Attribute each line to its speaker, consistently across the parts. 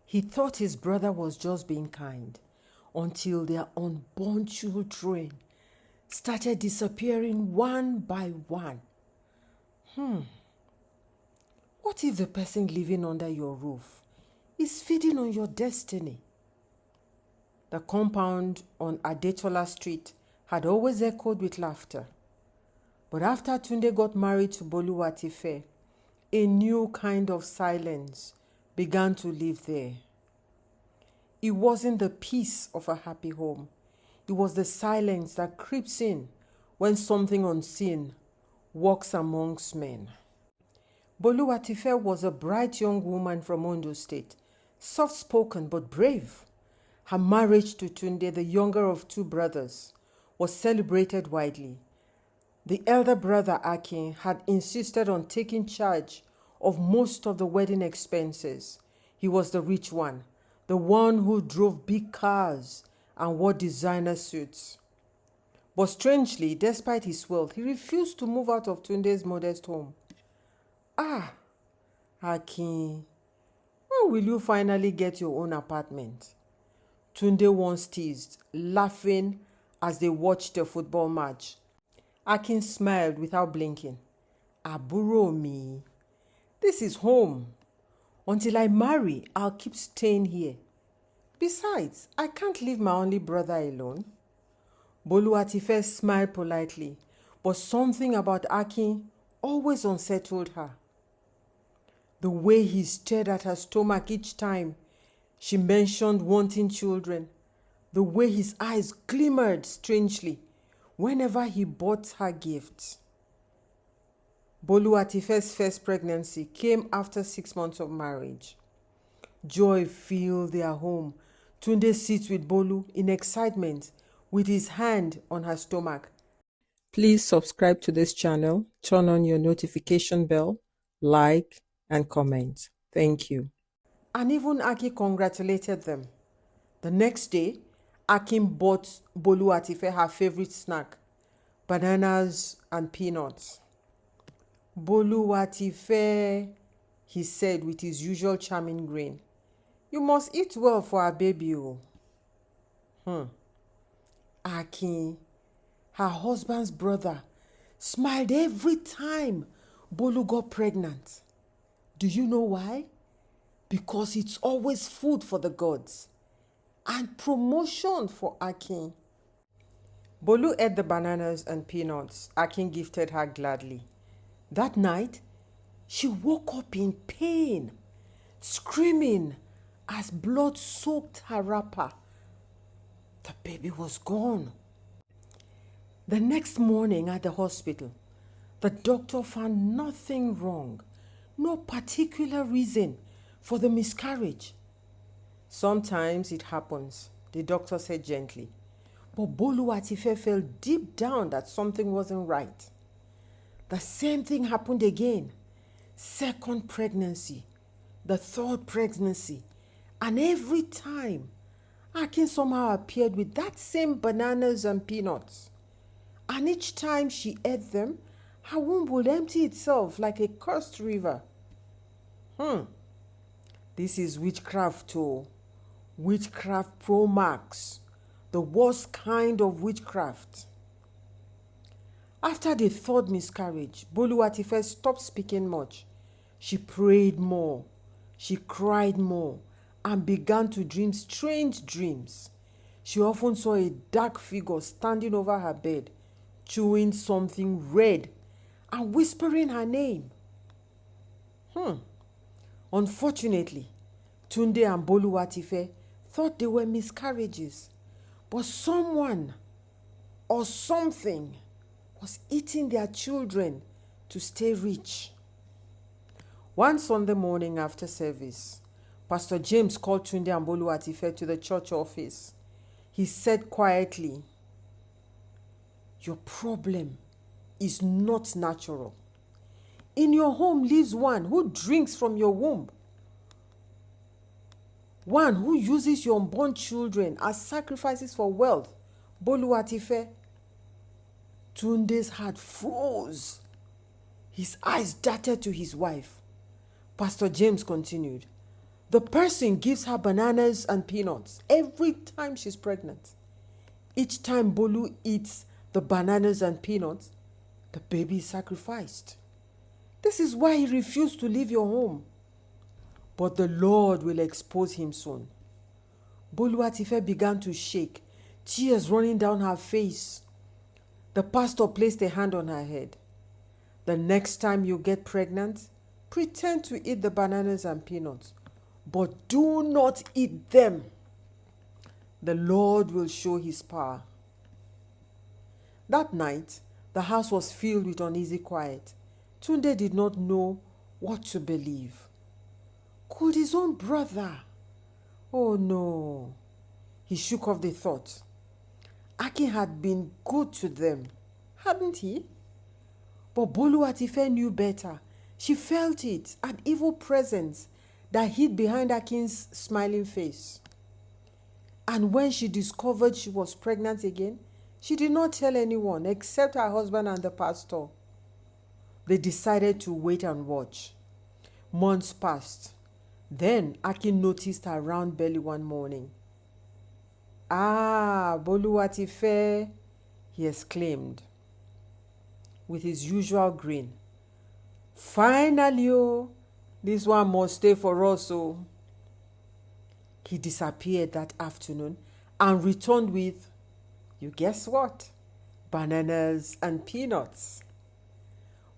Speaker 1: He thought his brother was just being kind until their unborn children started disappearing one by one. What if the person living under your roof is feeding on your destiny? The compound on Adetola Street had always echoed with laughter. But after Tunde got married to Boluwatife, a new kind of silence began to live there. It wasn't the peace of a happy home. It was the silence that creeps in when something unseen walks amongst men. Boluwatife was a bright young woman from Ondo State, soft-spoken but brave. Her marriage to Tunde, the younger of two brothers, was celebrated widely. The elder brother, Akin, had insisted on taking charge of most of the wedding expenses. He was the rich one, the one who drove big cars and wore designer suits. But strangely, despite his wealth, he refused to move out of Tunde's modest home. Akin, when will you finally get your own apartment? Tunde once teased, laughing as they watched a football match. Akin smiled without blinking. Aburo mi, this is home. Until I marry, I'll keep staying here. Besides, I can't leave my only brother alone. Boluwatife smiled politely, but something about Akin always unsettled her. The way he stared at her stomach each time she mentioned wanting children, the way his eyes glimmered strangely whenever he bought her gifts. Boluwatife's first pregnancy came after 6 months of marriage. Joy filled their home. Tunde sits with Bolu in excitement with his hand on her stomach. Please subscribe to this channel, turn on your notification bell, like and comment. Thank you. And even Aki congratulated them. The next day, Akin bought Boluwatife her favorite snack, bananas and peanuts. Boluwatife, he said with his usual charming grin, you must eat well for our baby. Akin, her husband's brother, smiled every time Bolu got pregnant. Do you know why? Because it's always food for the gods and promotion for Akin. Bolu ate the bananas and peanuts Akin gifted her gladly. That night, she woke up in pain, screaming as blood soaked her wrapper. The baby was gone. The next morning at the hospital, the doctor found nothing wrong, no particular reason for the miscarriage. Sometimes it happens, the doctor said gently. But Boluwatife felt deep down that something wasn't right. The same thing happened again. Second pregnancy, the third pregnancy, and every time, Akin somehow appeared with that same bananas and peanuts. And each time she ate them, her womb would empty itself like a cursed river. This is witchcraft too. Witchcraft Pro Max. The worst kind of witchcraft. After the third miscarriage, Boluwatife stopped speaking much. She prayed more. She cried more and began to dream strange dreams. She often saw a dark figure standing over her bed, chewing something red and whispering her name. Unfortunately, Tunde and Boluwatife thought they were miscarriages, but someone or something was eating their children to stay rich. One Sunday morning after service, Pastor James called Tunde and Boluwatife to the church office. He said quietly, your problem is not natural. In your home lives one who drinks from your womb. One who uses your unborn children as sacrifices for wealth. Boluwatife. Tunde's heart froze. His eyes darted to his wife. Pastor James continued, The person gives her bananas and peanuts every time she's pregnant. Each time Bolu eats the bananas and peanuts, the baby is sacrificed. This is why he refused to leave your home. But the Lord will expose him soon. Boluwatife began to shake, tears running down her face. The pastor placed a hand on her head. The next time you get pregnant, pretend to eat the bananas and peanuts, but do not eat them. The Lord will show his power. That night, the house was filled with uneasy quiet. Tunde did not know what to believe. Could his own brother? Oh no. He shook off the thought. Akin had been good to them, hadn't he? But Boluwatife knew better. She felt it, an evil presence that hid behind Akin's smiling face. And when she discovered she was pregnant again, she did not tell anyone except her husband and the pastor. They decided to wait and watch. Months passed. Then Akin noticed her round belly one morning. "Ah, Boluwatife," he exclaimed with his usual grin. "Finally, oh, this one must stay for us, oh." He disappeared that afternoon and returned with, you guess what? Bananas and peanuts.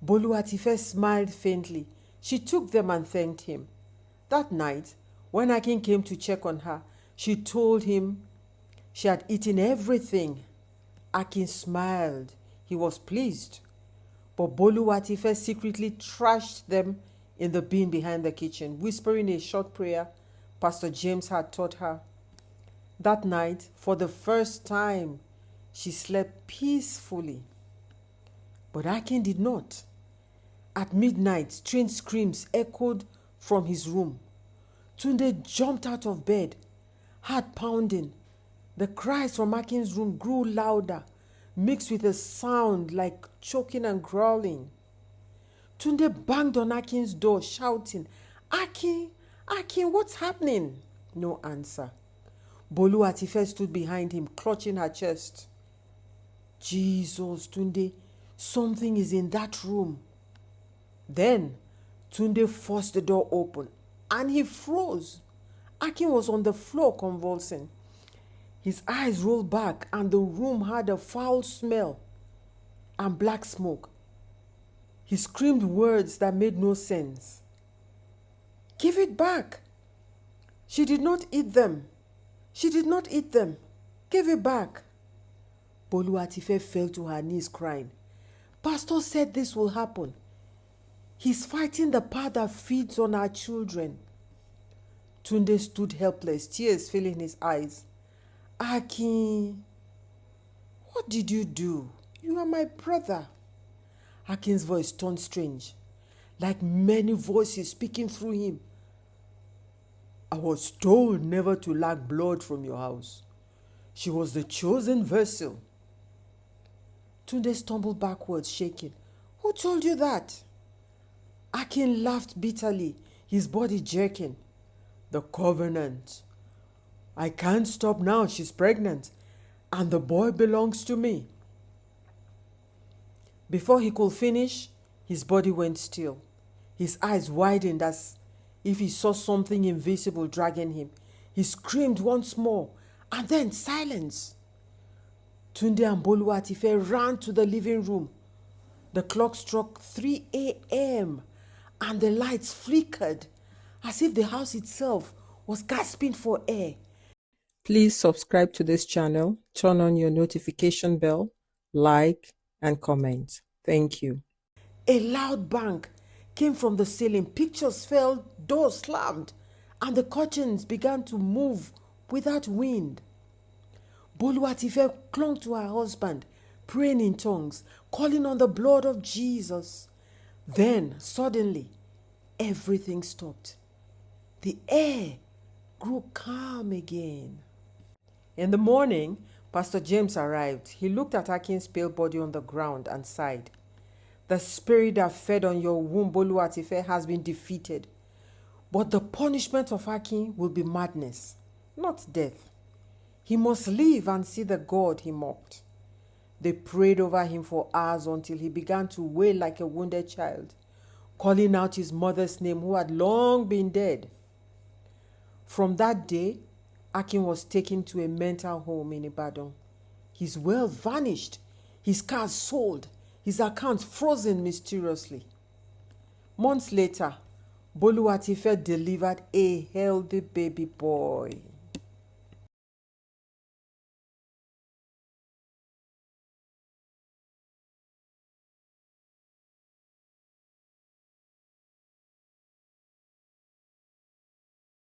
Speaker 1: Boluwatife smiled faintly. She took them and thanked him. That night, when Akin came to check on her, she told him she had eaten everything. Akin smiled. He was pleased. But Boluwatife secretly trashed them in the bin behind the kitchen, whispering a short prayer Pastor James had taught her. That night, for the first time, she slept peacefully. But Akin did not. At midnight, strange screams echoed from his room. Tunde jumped out of bed, heart pounding. The cries from Akin's room grew louder, mixed with a sound like choking and growling. Tunde banged on Akin's door, shouting, "Akin, Akin, what's happening?" No answer. Boluwatife stood behind him, clutching her chest. "Jesus, Tunde, something is in that room." Then Tunde forced the door open and he froze. Akin was on the floor convulsing. His eyes rolled back and the room had a foul smell and black smoke. He screamed words that made no sense. "Give it back." "She did not eat them. She did not eat them. Give it back." Boluwatife fell to her knees crying. "Pastor said this will happen. He's fighting the power that feeds on our children." Tunde stood helpless, tears filling his eyes. "Akin, what did you do? You are my brother." Akin's voice turned strange, like many voices speaking through him. "I was told never to lack blood from your house. She was the chosen vessel." Tunde stumbled backwards, shaking. "Who told you that?" Akin laughed bitterly, his body jerking. "The covenant. I can't stop now. She's pregnant, and the boy belongs to me." Before he could finish, his body went still. His eyes widened as if he saw something invisible dragging him. He screamed once more, and then silence. Tunde and Boluwatife ran to the living room. The clock struck 3 a.m. and the lights flickered as if the house itself was gasping for air. Please subscribe to this channel, turn on your notification bell, like, and comment. Thank you. A loud bang came from the ceiling. Pictures fell, doors slammed, and the curtains began to move without wind. Boluwatife clung to her husband, praying in tongues, calling on the blood of Jesus. Then, suddenly, everything stopped. The air grew calm again. In the morning, Pastor James arrived. He looked at Akin's pale body on the ground and sighed. "The spirit that fed on your womb, Boluwatife, has been defeated. But the punishment of Akin will be madness, not death. He must live and see the God he mocked. They prayed over him for hours until he began to wail like a wounded child, calling out his mother's name who had long been dead. From that day, Akin was taken to a mental home in Ibadan. His wealth vanished, his cars sold, his accounts frozen mysteriously. Months later, Boluwatife delivered a healthy baby boy.